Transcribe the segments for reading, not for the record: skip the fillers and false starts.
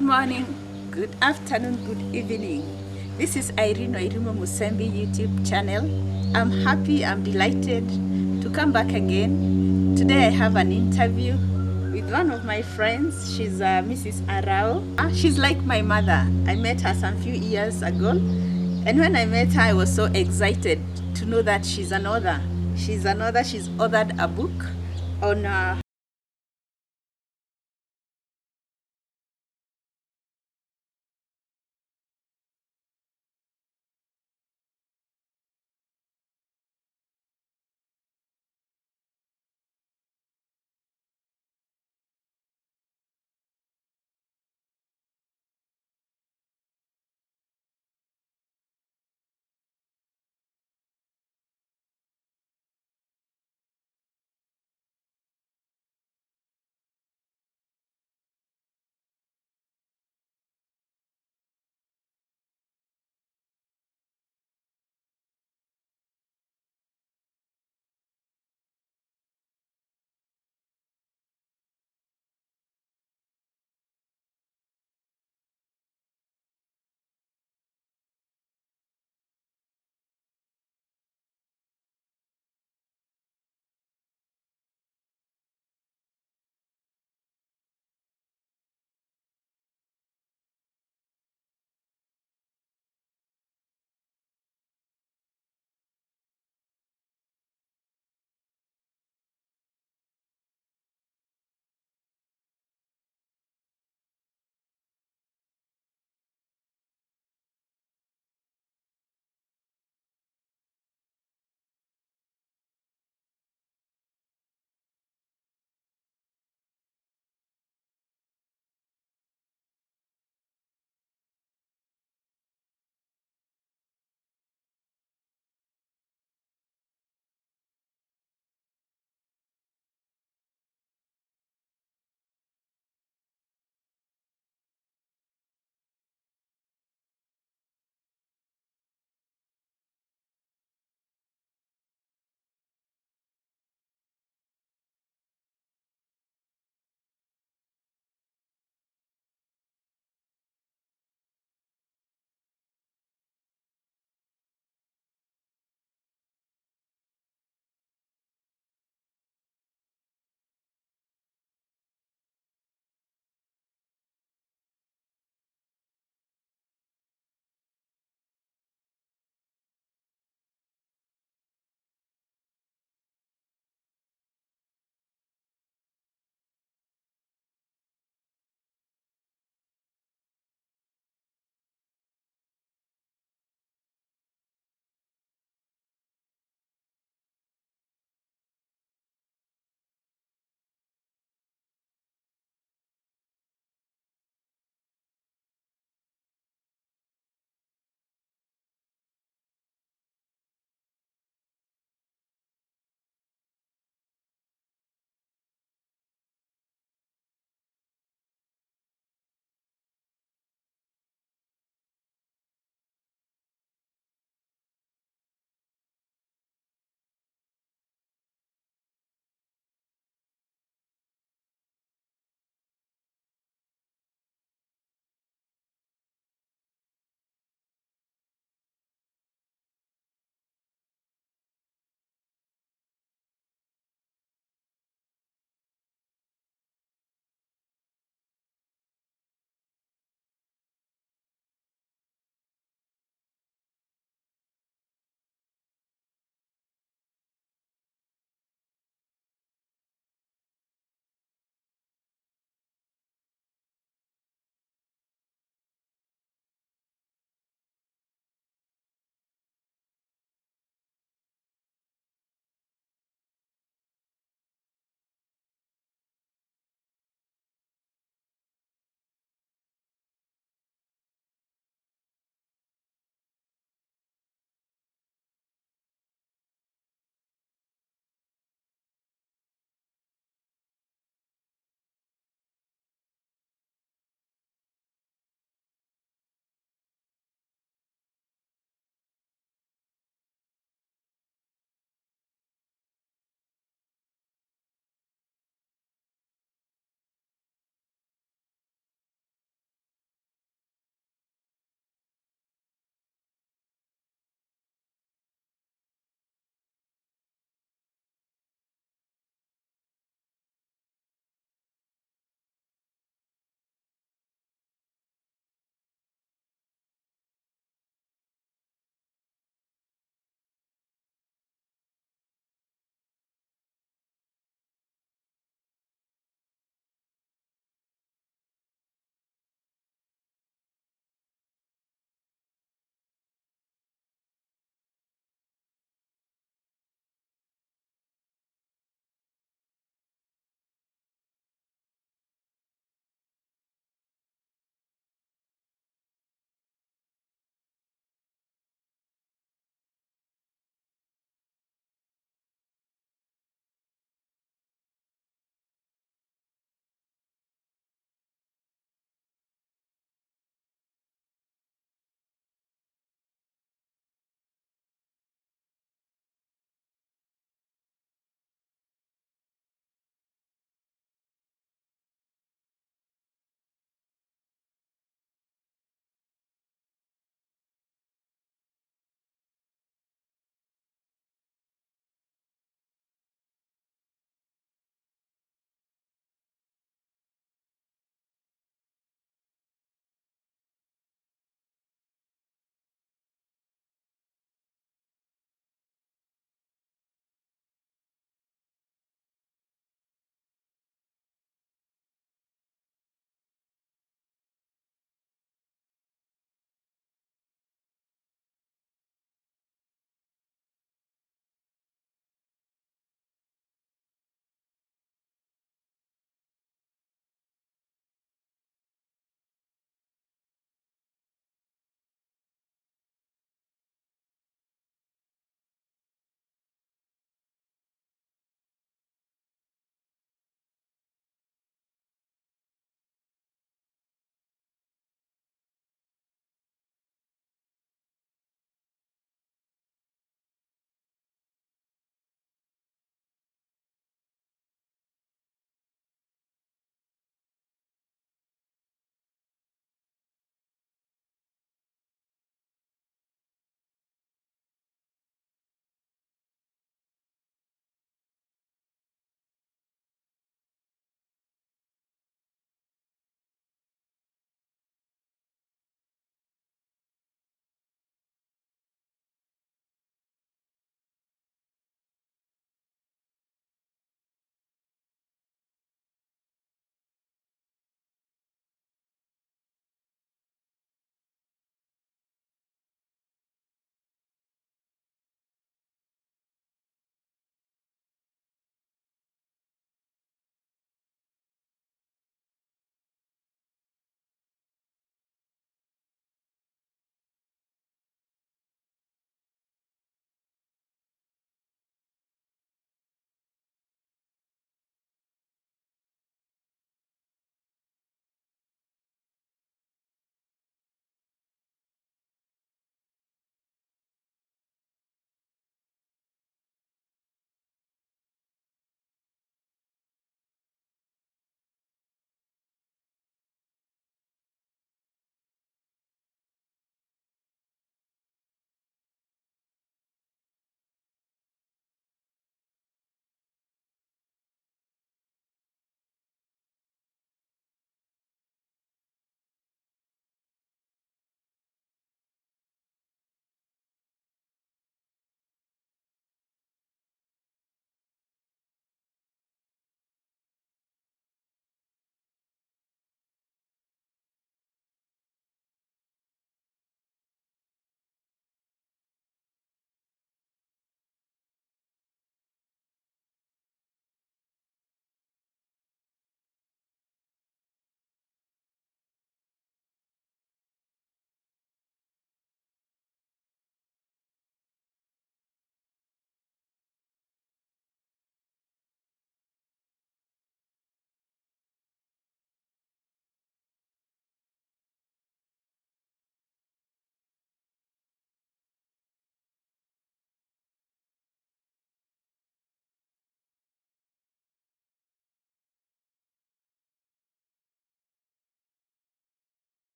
good morning, good afternoon, good evening. This is Irene Musembi YouTube channel. I'm happy, I'm delighted to come back again. Today I have an interview with one of my friends. She's Mrs. Arao. She's like my mother. I met her some few years ago, and when I met her I was so excited to know that she's an author. She's authored a book on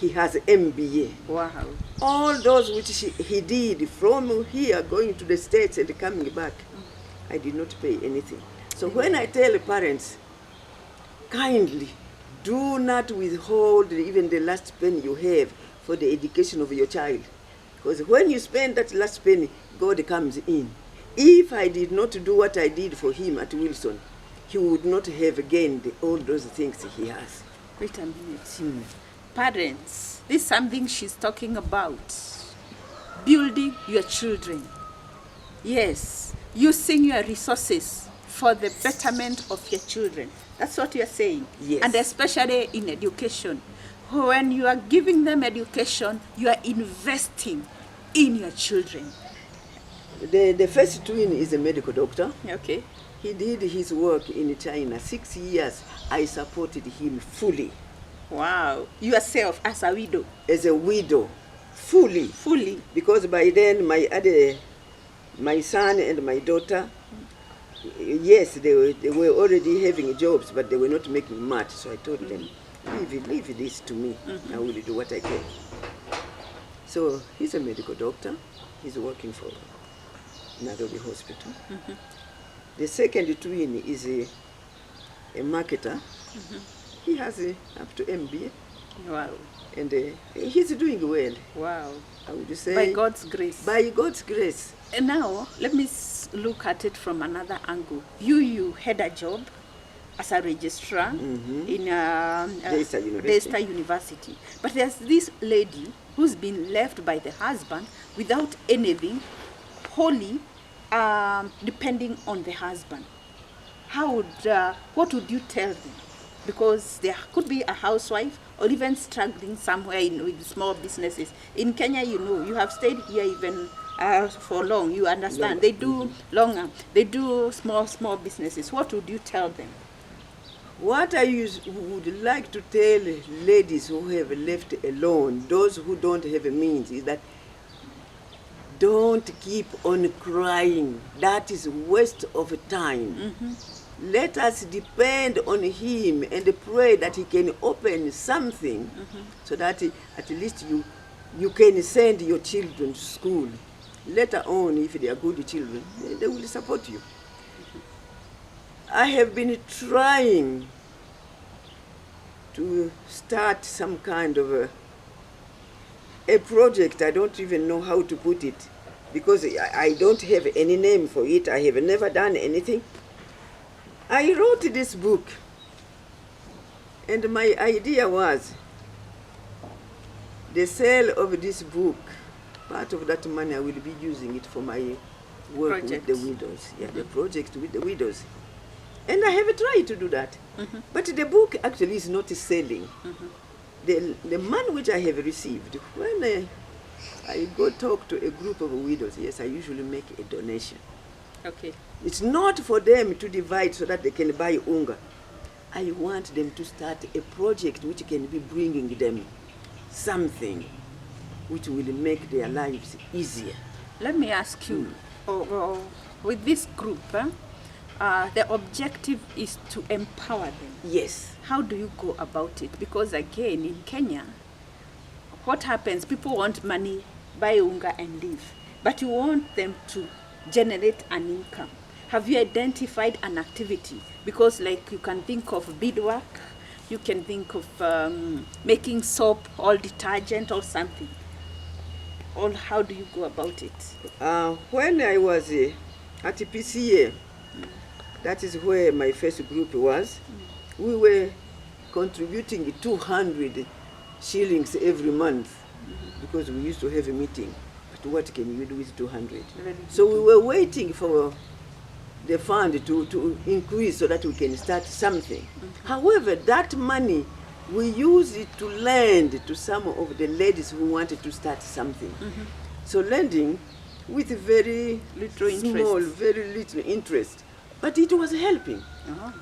he has MBA. Wow. All those which he did from here going to the States and coming back, I did not pay anything. So when I tell parents, kindly do not withhold even the last penny you have for the education of your child. Because when you spend that last penny, God comes in. If I did not do what I did for him at Wilson, he would not have gained all those things he has. Wait a minute. Parents, this is something she's talking about. Building your children. Yes, using your resources for the betterment of your children. That's what you're saying. Yes. And especially in education. When you are giving them education, you are investing in your children. The first twin is a medical doctor. Okay. He did his work in China. 6 years, I supported him fully. Wow. Yourself as a widow. As a widow, fully. Fully. Because by then, my son and my daughter, yes, they were already having jobs, but they were not making much. So I told them, leave this to me. I will do what I can. So he's a medical doctor. He's working for Nairobi Hospital. The second twin is a marketer. He has up to MBA. Wow. And he's doing well. Wow. I would say. By God's grace. By God's grace. And now, let me look at it from another angle. You had a job as a registrar in Daystar University. But there's this lady who's been left by the husband without anything, wholly depending on the husband. What would you tell them? Because there could be a housewife or even struggling somewhere with small businesses. In Kenya, you have stayed here even for long, you understand. They do longer. They do small businesses. What would you tell them? What I would like to tell ladies who have left alone, those who don't have a means, is that don't keep on crying. That is waste of time. Let us depend on him and pray that he can open something so that at least you can send your children to school. Later on, if they are good children, they will support you. I have been trying to start some kind of a project. I don't even know how to put it because I don't have any name for it. I have never done anything. I wrote this book, and my idea was the sale of this book, part of that money I will be using it for my work with the widows. Yeah, the project with the widows. And I have tried to do that. But the book actually is not selling. The money which I have received, when I go talk to a group of widows, yes, I usually make a donation. Okay. It's not for them to divide so that they can buy unga. I want them to start a project which can be bringing them something which will make their lives easier. Let me ask you, with this group, the objective is to empower them. Yes. How do you go about it? Because again, in Kenya, what happens? People want money, buy unga and leave. But you want them to generate an income. Have you identified an activity? Because like you can think of beadwork, you can think of making soap or detergent or something. Or how do you go about it? When I was at PCA, that is where my first group was, we were contributing 200 shillings every month because we used to have a meeting. But what can you do with 200? So we were waiting for the fund to increase so that we can start something. However, that money, we use it to lend to some of the ladies who wanted to start something. So lending with very very little interest. But it was helping.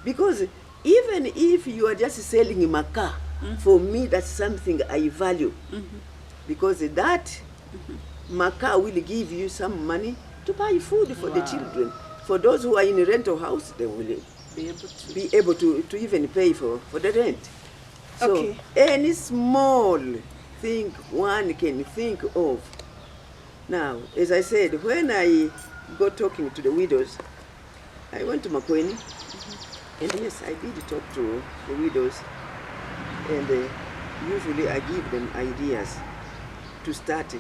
Because even if you are just selling maca, for me that's something I value. Because that maca will give you some money to buy food for the children. For those who are in a rental house, they will be able to even pay for the rent. So any small thing one can think of. Now, as I said, when I got talking to the widows, I went to Makweni, and yes, I did talk to the widows, and usually I give them ideas to start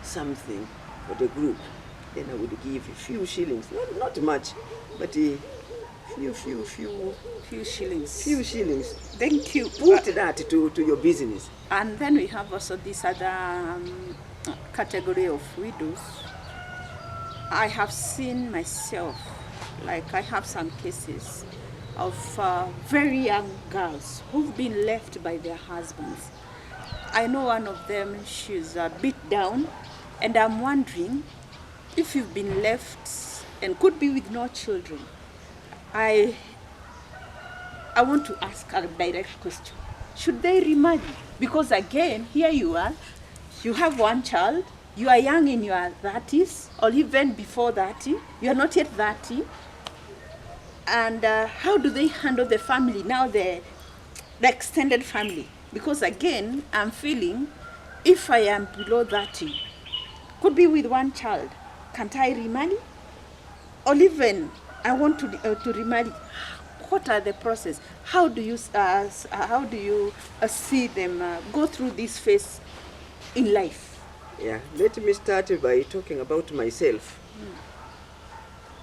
something for the group. Then I would give a few shillings, not much, but a few shillings. Few shillings. Thank you. Put that to your business. And then we have also this other category of widows. I have seen myself, like I have some cases of very young girls who've been left by their husbands. I know one of them, she's beat down, and I'm wondering if you've been left and could be with no children. I want to ask a direct question. Should they remarry? Because again, here you are, you have one child, you are young in your 30s, or even before 30, you are not yet 30. And how do they handle the family, now the extended family? Because again, I'm feeling, if I am below 30, could be with one child, can't I remarry? Or even, I want to remarry. What are the process? How do you see them go through this phase in life? Yeah, let me start by talking about myself.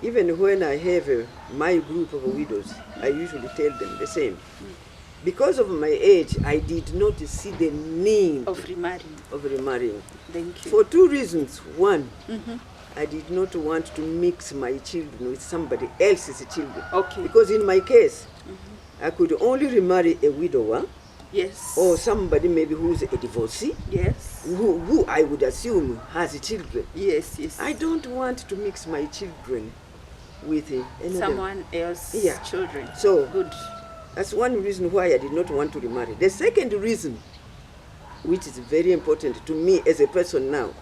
Even when I have my group of widows, I usually tell them the same. Because of my age, I did not see the need of remarrying. Thank you. For two reasons. One, I did not want to mix my children with somebody else's children. Okay. Because in my case, I could only remarry a widower. Yes. Or somebody maybe who's a divorcee. Yes. Who I would assume has children. Yes, yes. I don't want to mix my children with someone else's children. So good. That's one reason why I did not want to remarry. The second reason, which is very important to me as a person now,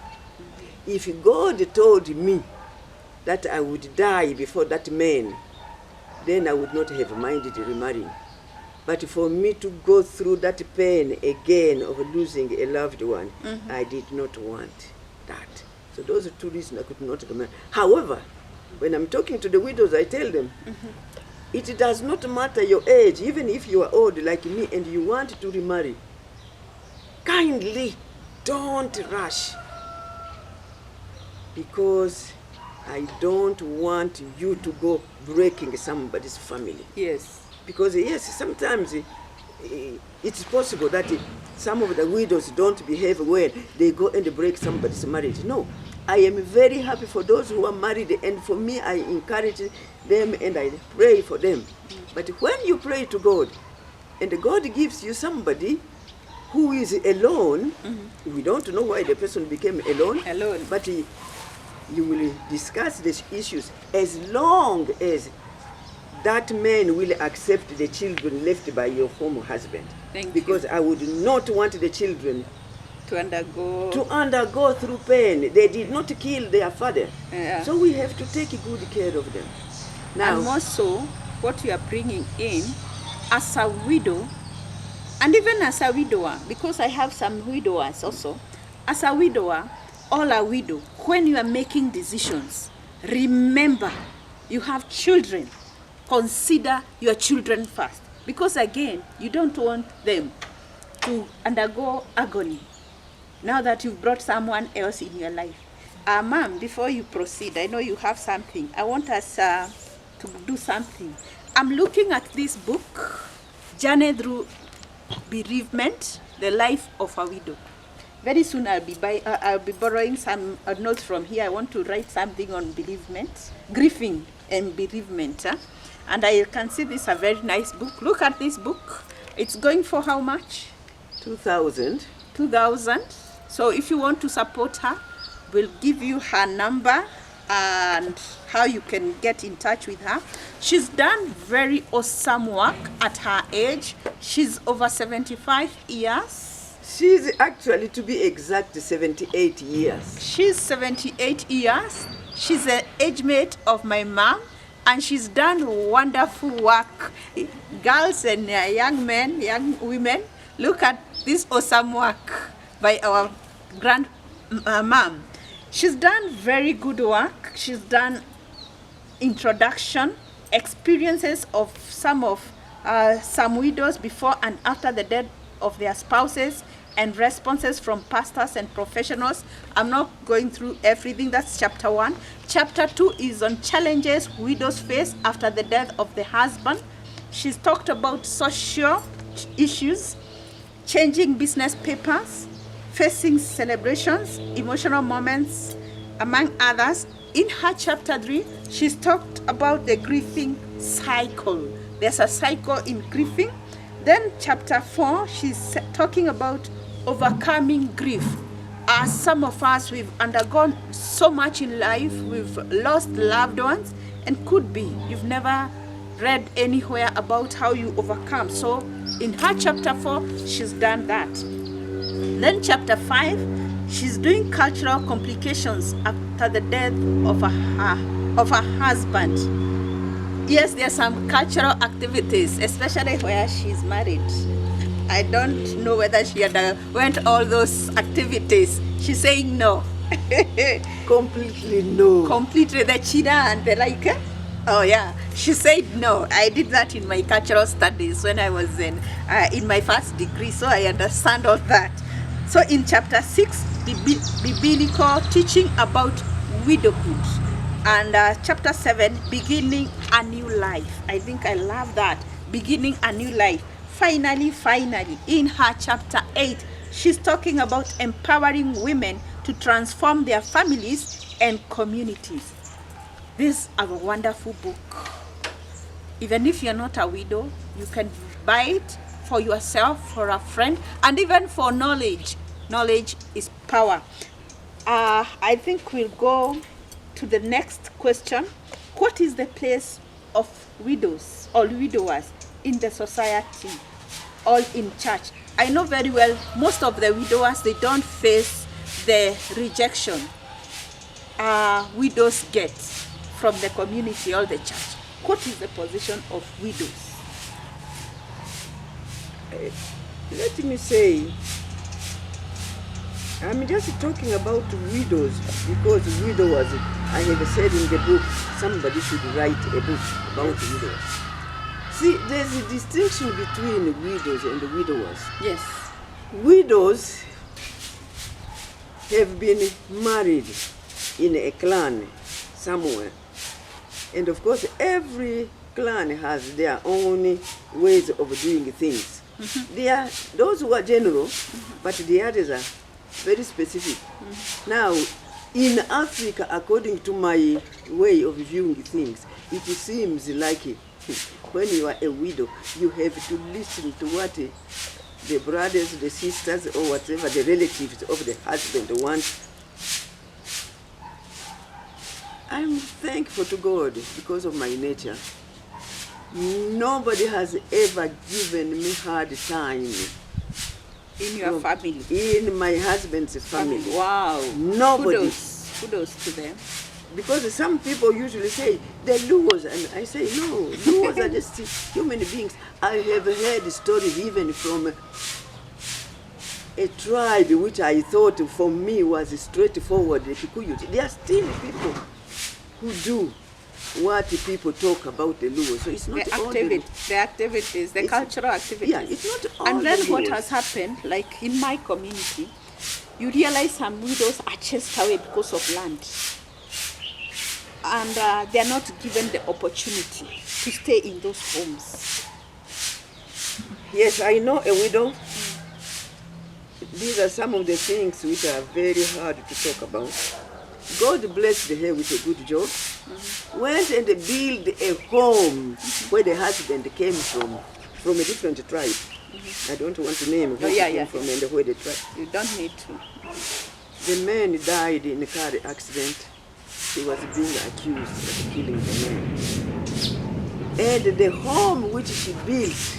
if God told me that I would die before that man, then I would not have minded remarrying. But for me to go through that pain again of losing a loved one, I did not want that. So those are two reasons I could not remarry. However, when I'm talking to the widows, I tell them, it does not matter your age, even if you are old like me and you want to remarry, kindly don't rush. Because I don't want you to go breaking somebody's family. Yes. Because yes, sometimes it's possible that some of the widows don't behave well. They go and break somebody's marriage. No, I am very happy for those who are married, and for me, I encourage them and I pray for them. But when you pray to God, and God gives you somebody who is alone, we don't know why the person became alone. But you will discuss these issues as long as that man will accept the children left by your former husband. Because I would not want the children to undergo through pain. They did not kill their father. So we have to take good care of them. Now, and also, what you are bringing in as a widow, and even as a widower, because I have some widowers also, as a widower, all a widow, when you are making decisions, remember you have children. Consider your children first. Because again, you don't want them to undergo agony now that you've brought someone else in your life. Ma'am, before you proceed, I know you have something. I want us to do something. I'm looking at this book, Journey Through Bereavement, The Life of a Widow. Very soon I'll be borrowing some notes from here. I want to write something on bereavement, grieving and bereavement. And I can see this is a very nice book. Look at this book. It's going for how much? 2,000. 2,000. So if you want to support her, we'll give you her number and how you can get in touch with her. She's done very awesome work at her age. She's over 75 years. She's actually, to be exact, 78 years. She's 78 years. She's an age mate of my mom, and she's done wonderful work. Girls and young men, young women, look at this awesome work. by our mom. She's done very good work. She's done introduction, experiences of some widows before and after the death of their spouses, and responses from pastors and professionals. I'm not going through everything. That's chapter 1. Chapter 2 is on challenges widows face after the death of the husband. She's talked about social issues, changing business papers, facing celebrations, emotional moments, among others. In her chapter 3, she's talked about the grieving cycle. There's a cycle in grieving. Then chapter 4, she's talking about overcoming grief. As some of us, we've undergone so much in life, we've lost loved ones, and could be you've never read anywhere about how you overcome. So in her chapter 4, she's done that. Then chapter 5, she's doing cultural complications after the death of her husband. Yes, there are some cultural activities, especially where she's married. I don't know whether she went all those activities. She's saying no. Completely no. Completely, the chida and the like. Oh yeah, she said no. I did that in my cultural studies when I was in my first degree, so I understand all that. So in chapter 6, biblical teaching about widowhood. And chapter 7, beginning a new life. I think I love that. Beginning a new life. Finally, in her chapter 8, she's talking about empowering women to transform their families and communities. This is a wonderful book. Even if you're not a widow, you can buy it for yourself, for a friend, and even for knowledge. Knowledge is power. I think we'll go to the next question. What is the place of widows or widowers in the society or in church? I know very well most of the widowers, they don't face the rejection widows get from the community or the church. What is the position of widows? Let me say, I'm just talking about widows because widowers, I have said in the book, somebody should write a book about widows. See, there's a distinction between widows and widowers. Yes. Widows have been married in a clan somewhere. And of course, every clan has their own ways of doing things. Mm-hmm. They are those who are general, but the others are very specific. Mm-hmm. Now, in Africa, according to my way of viewing things, it seems like when you are a widow, you have to listen to what the brothers, the sisters, or whatever, the relatives of the husband want. I'm thankful to God because of my nature. Nobody has ever given me hard time. In your family? In my husband's family. Wow. Nobody. Kudos to them. Because some people usually say, they're Luos, and I say, no, Luos are just human beings. I have heard stories even from a tribe which I thought for me was straightforward, the Kikuyu. There are still people who do what people talk about the Luo. So it's not the activities, the cultural activities. Yeah, it's not all. And then what has happened, like in my community, you realize some widows are chased away because of land. And they are not given the opportunity to stay in those homes. Yes, I know a widow. These are some of the things which are very hard to talk about. God blessed her with a good job. Mm-hmm. Went and built a home where the husband came from a different tribe. Mm-hmm. I don't want to name who he came from and where the tribe. You don't need to. The man died in a car accident. He was being accused of killing the man. And the home which she built,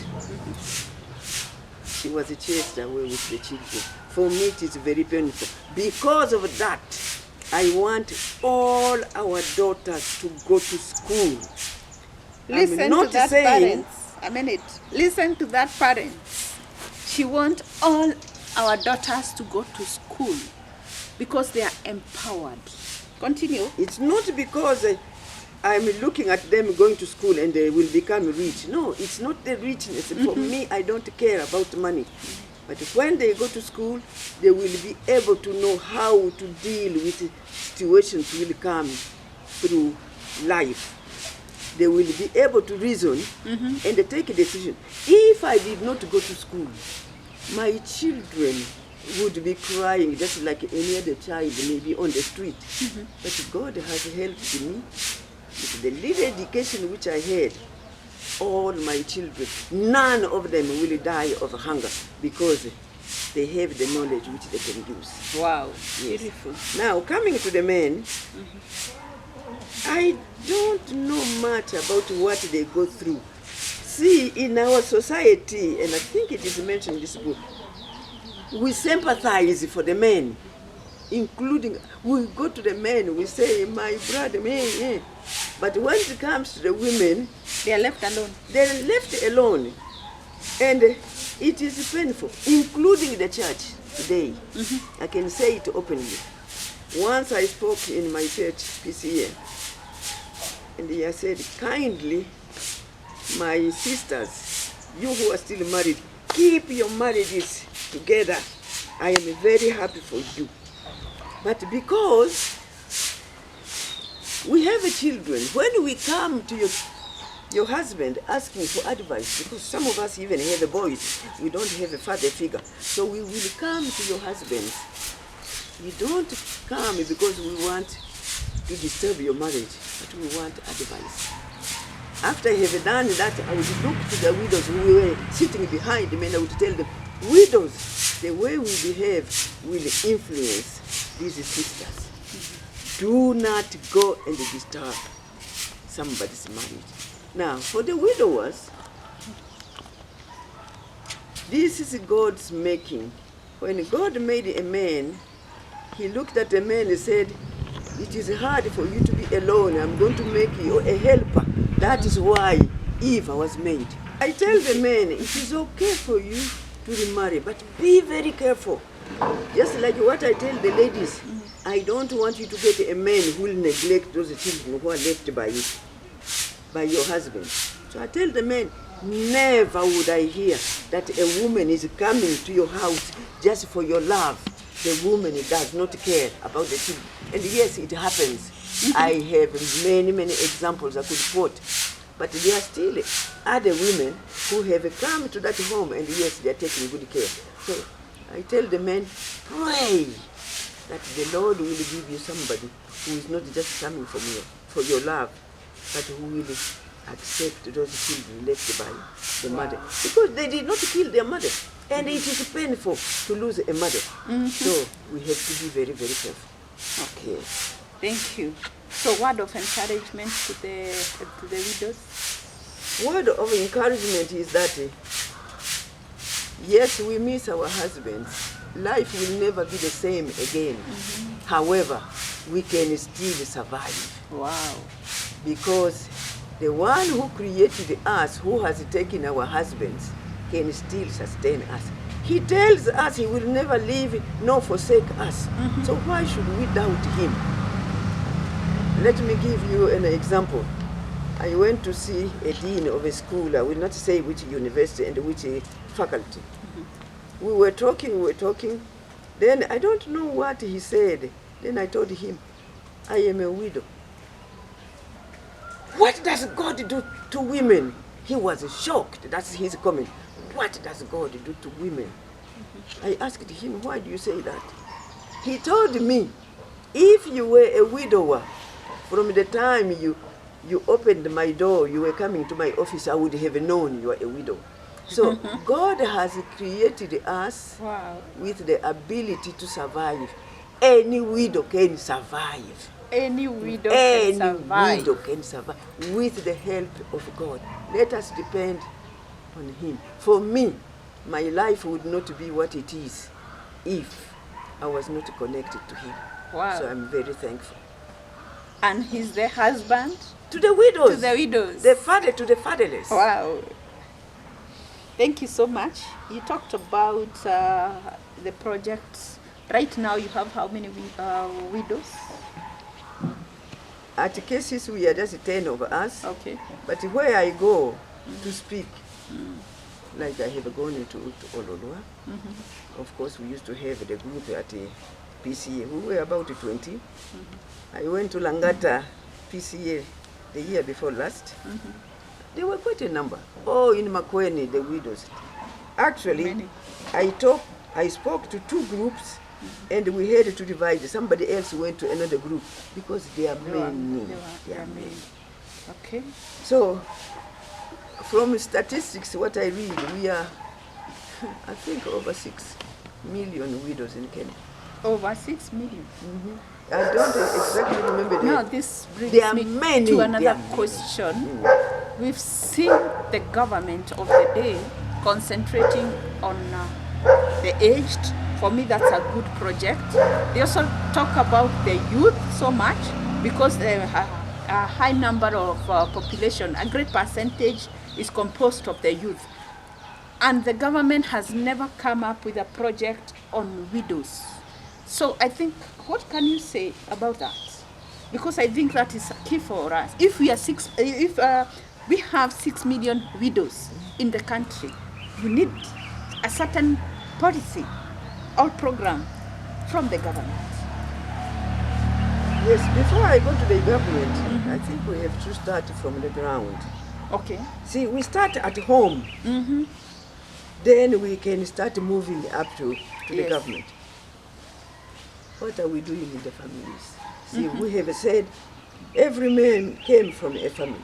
she was chased away with the children. For me, it is very painful. Because of that, I want all our daughters to go to school. Listen to that, parents. A minute. Listen to that, parents. She wants all our daughters to go to school because they are empowered. Continue. It's not because I'm looking at them going to school and they will become rich. No, it's not the richness. For me, I don't care about money. But when they go to school, they will be able to know how to deal with situations will come through life. They will be able to reason and take a decision. If I did not go to school, my children would be crying just like any other child, maybe on the street. But God has helped me with the little education which I had. All my children, none of them will die of hunger because they have the knowledge which they can use. Wow, Yes. beautiful. Now, coming to the men, I don't know much about what they go through. See, in our society, and I think it is mentioned in this book, we sympathize for the men, including, we go to the men, we say, my brother, man. But when it comes to the women, They are left alone. they're left alone. And it is painful, including the church today. I can say it openly. Once I spoke in my church, PCA, and I said, kindly, my sisters, you who are still married, keep your marriages together. I am very happy for you. But because we have children, when we come to your husband asking for advice, because some of us even have boys, we don't have a father figure. So we will come to your husband. We don't come because we want to disturb your marriage, but we want advice. After I have done that, I would look to the widows who were sitting behind me and I would tell them, widows, the way we behave will influence these sisters. Do not go and disturb somebody's marriage. Now, for the widowers, this is God's making. When God made a man, he looked at a man and said, it is hard for you to be alone. I'm going to make you a helper. That is why Eve was made. I tell the men, it is okay for you to remarry, but be very careful. Just like what I tell the ladies, I don't want you to get a man who will neglect those children who are left by your husband. So I tell the men, never would I hear that a woman is coming to your house just for your love. The woman does not care about the children. And yes, it happens. I have many, many examples I could quote. But there are still other women who have come to that home and yes, they are taking good care. So I tell the men, pray that the Lord will give you somebody who is not just coming for your love, but who will accept those children left by the mother. Because they did not kill their mother. And it is painful to lose a mother. So we have to be very, very careful. Okay. Thank you. So word of encouragement to the widows? Word of encouragement is that, yes, we miss our husbands. Life will never be the same again. However, we can still survive. Wow. Because the one who created us, who has taken our husbands, can still sustain us. He tells us he will never leave nor forsake us. So why should we doubt him? Let me give you an example. I went to see a dean of a school. I will not say which university and which faculty. We were talking. Then I don't know what he said. Then I told him, I am a widow. What does God do to women? He was shocked. That's his comment. What does God do to women? I asked him, why do you say that? He told me, if you were a widower, from the time you opened my door, you were coming to my office, I would have known you are a widow. So God has created us with the ability to survive. Any widow can survive. Any widow can survive. Any widow can survive with the help of God. Let us depend on him. For me, my life would not be what it is if I was not connected to him. Wow. So I'm very thankful. And he's the husband? To the widows. To the widows. The father to the fatherless. Wow. Thank you so much. You talked about the projects. Right now you have how many widows? At cases we are just 10 of us. Okay. But where I go to speak, like I have gone to Ololua. Of course, we used to have the group at PCA. We were about 20. I went to Langata PCA the year before last. There were quite a number. Oh, in Makweni, the widows. Actually, Many. I spoke to 2 groups, and we had to divide. Somebody else went to another group because there are many. There are many. Okay. So, from statistics, what I read, we are, I think, over 6 million widows in Kenya. Over 6 million. I don't exactly remember the... Now this brings There are me many. to There another are many. question. We've seen the government of the day concentrating on the aged. For me, that's a good project. They also talk about the youth so much because they have a high number of population. A great percentage is composed of the youth. And the government has never come up with a project on widows. So I think, what can you say about that? Because I think that is key for us. If we have 6 million widows in the country, you need a certain policy or program from the government. Yes, before I go to the government, I think we have to start from the ground. Okay. See, we start at home. Then we can start moving up to the Yes. government. What are we doing in the families? See, we have said every man came from a family.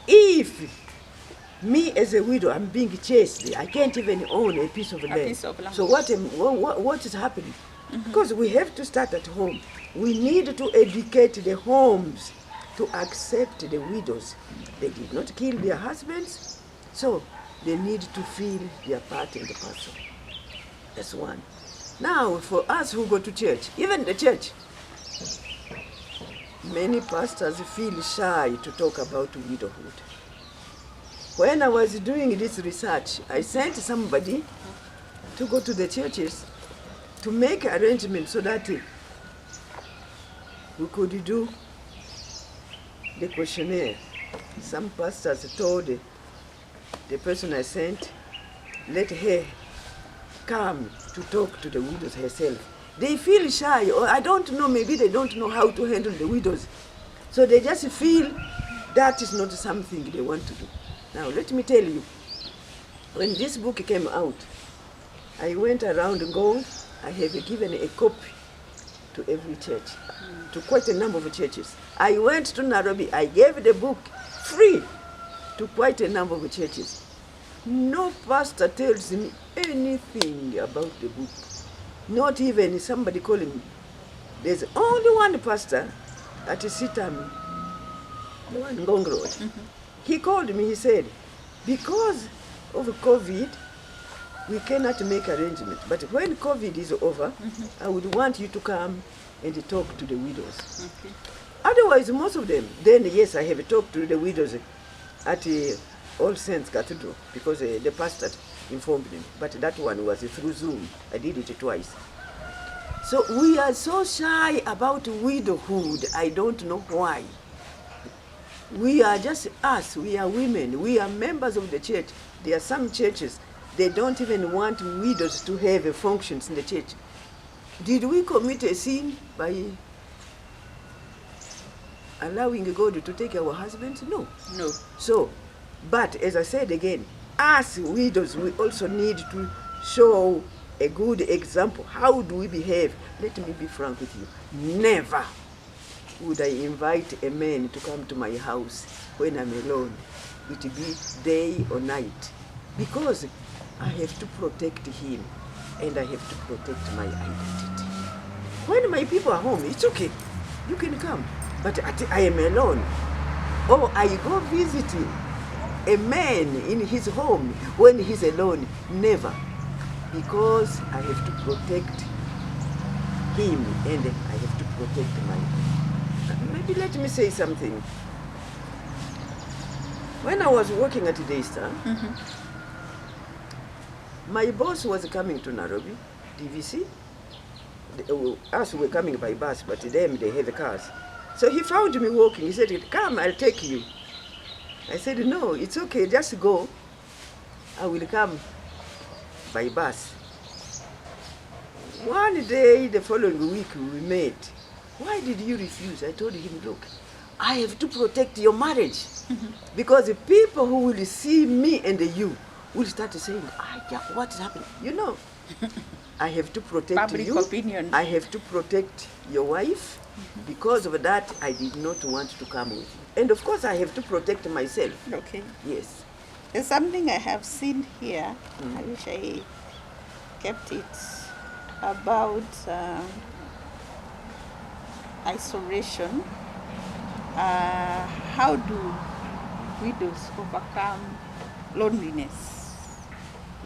If me as a widow, I'm being chased, I can't even own a piece of land. piece of land. So what is happening? Because we have to start at home. We need to educate the homes to accept the widows. They did not kill their husbands, so they need to feel their part in the parcel. That's one. Now, for us who go to church, even the church, many pastors feel shy to talk about widowhood. When I was doing this research, I sent somebody to go to the churches to make arrangements so that we could do the questionnaire. Some pastors told the person I sent, let her come to talk to the widows herself. They feel shy, or I don't know, maybe they don't know how to handle the widows. So they just feel that is not something they want to do. Now let me tell you, when this book came out, I went around Ngong. I have given a copy to every church, to quite a number of churches. I went to Nairobi, I gave the book free to quite a number of churches. No pastor tells me anything about the book. Not even somebody calling me. There's only one pastor at Sitami, the one in Ngong Road. He called me, he said, because of COVID, we cannot make arrangements. But when COVID is over, I would want you to come and talk to the widows. Okay. Otherwise, most of them, then yes, I have talked to the widows at All Saints Cathedral because the pastor informed them. But that one was through Zoom. I did it twice. So we are so shy about widowhood. I don't know why. We are just us. We are women. We are members of the church. There are some churches, they don't even want widows to have functions in the church. Did we commit a sin by allowing God to take our husbands? No. No. So, but as I said again, as widows, we also need to show a good example. How do we behave? Let me be frank with you. Never would I invite a man to come to my house when I'm alone. It be day or night. Because I have to protect him and I have to protect my identity. When my people are home, it's okay. You can come. But I am alone. Or I go visiting a man in his home when he's alone. Never. Because I have to protect him and I have to protect my... Maybe let me say something. When I was working at Daystar, my boss was coming to Nairobi DVC. Us were coming by bus, but them, they had the cars. So he found me walking. He said, come, I'll take you. I said, no, it's okay, just go. I will come by bus. One day, the following week, we met. Why did you refuse? I told him, look, I have to protect your marriage. Because the people who will see me and you will start saying, yeah, what is happening? You know, I have to protect Public you. opinion. I have to protect your wife. Because of that, I did not want to come with you. And of course, I have to protect myself. Okay. Yes. There's something I have seen here. I wish I kept it about isolation. How do widows overcome loneliness?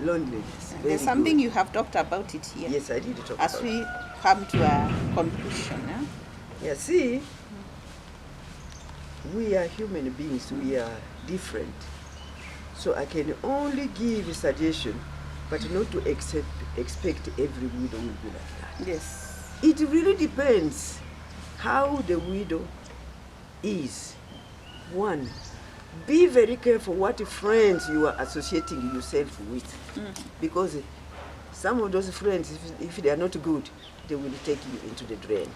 Loneliness. There's something you have talked about it here. Yes, I did talk as about we come to a conclusion. Yeah, see, we are human beings, we are different. So I can only give a suggestion, but not to expect every widow will be like that. Yes. It really depends how the widow is. One, be very careful what friends you are associating yourself with. Because some of those friends, if they are not good, they will take you into the drain.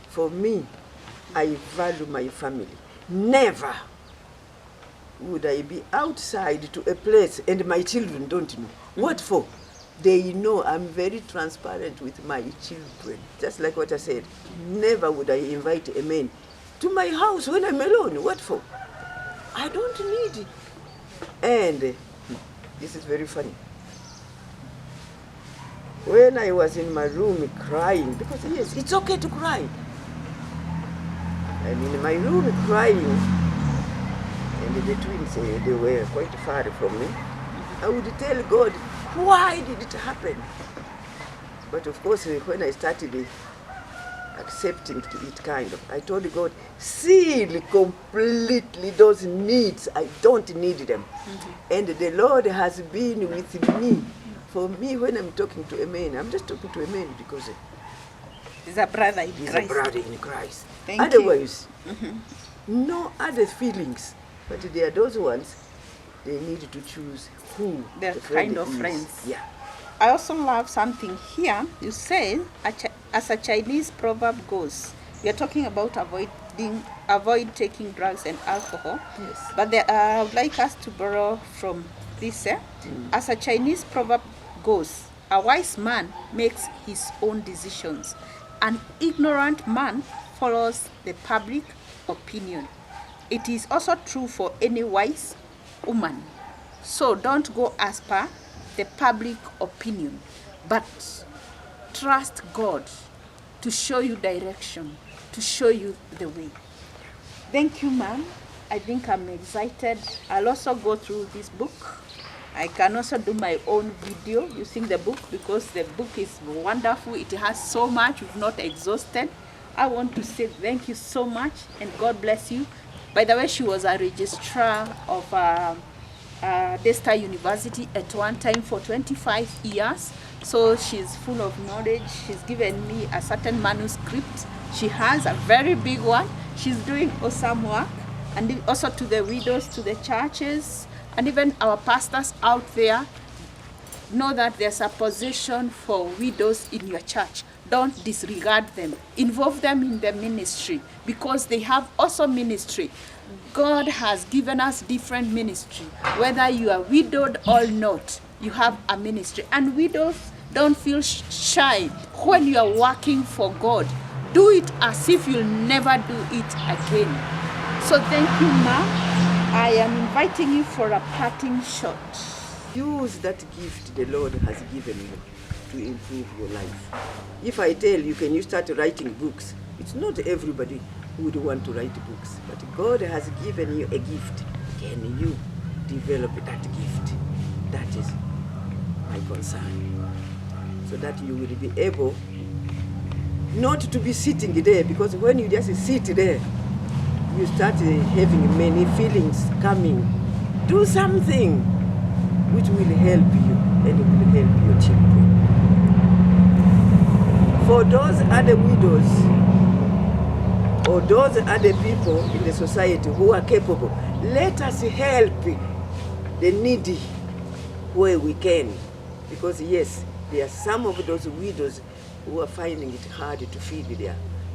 For me, I value my family. Never would I be outside to a place and my children don't know. What for? They know I'm very transparent with my children. Just like what I said, never would I invite a man to my house when I'm alone. What for? I don't need it. And this is very funny. When I was in my room crying, because yes, it's okay to cry. I'm in my room crying, and the twins, they were quite far from me. I would tell God, why did it happen? But of course, when I started accepting it kind of, I told God, seal completely those needs. I don't need them. And the Lord has been with me. For me, when I'm talking to a man, I'm just talking to a man because he's a brother in he's Christ. a brother in Christ. Thank Otherwise, no other feelings. But there are those ones, they need to choose who They're the friend kind of is. friends. Yeah. I also love something here. You say, as a Chinese proverb goes, we are talking about avoid taking drugs and alcohol. Yes. But I would like us to borrow from this. As a Chinese proverb goes, a wise man makes his own decisions. An ignorant man follows the public opinion. It is also true for any wise woman. So don't go as per the public opinion, but trust God to show you direction, to show you the way. Thank you, ma'am. I think I'm excited. I'll also go through this book. I can also do my own video using the book because the book is wonderful. It has so much, we've not exhausted. I want to say thank you so much and God bless you. By the way, she was a registrar of Desta University at one time for 25 years. So she's full of knowledge. She's given me a certain manuscript. She has a very big one. She's doing awesome work. And also to the widows, to the churches, and even our pastors out there, know that there's a position for widows in your church. Don't disregard them. Involve them in the ministry because they have also ministry. God has given us different ministry. Whether you are widowed or not, you have a ministry. And widows, don't feel shy when you are working for God. Do it as if you'll never do it again. So thank you, ma'am. I am inviting you for a parting shot. Use that gift the Lord has given you to improve your life. If I tell you, can you start writing books? It's not everybody who would want to write books, but God has given you a gift. Can you develop that gift? That is my concern. So that you will be able not to be sitting there, because when you just sit there, you start having many feelings coming. Do something which will help you. and will help your children. For those other widows or those other people in the society who are capable, let us help the needy where we can. Because yes, there are some of those widows who are finding it hard to feed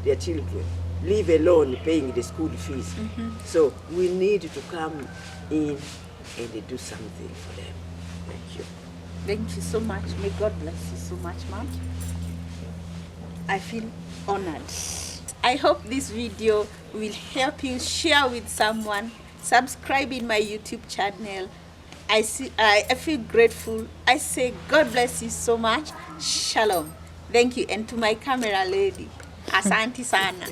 their children, leave alone paying the school fees. So we need to come in and do something for them. Thank you. Thank you so much. May God bless you so much, ma'am. I feel honored. I hope this video will help you. Share with someone. Subscribe in my YouTube channel. I feel grateful. I say God bless you so much. Shalom. Thank you. And to my camera lady, asante sana.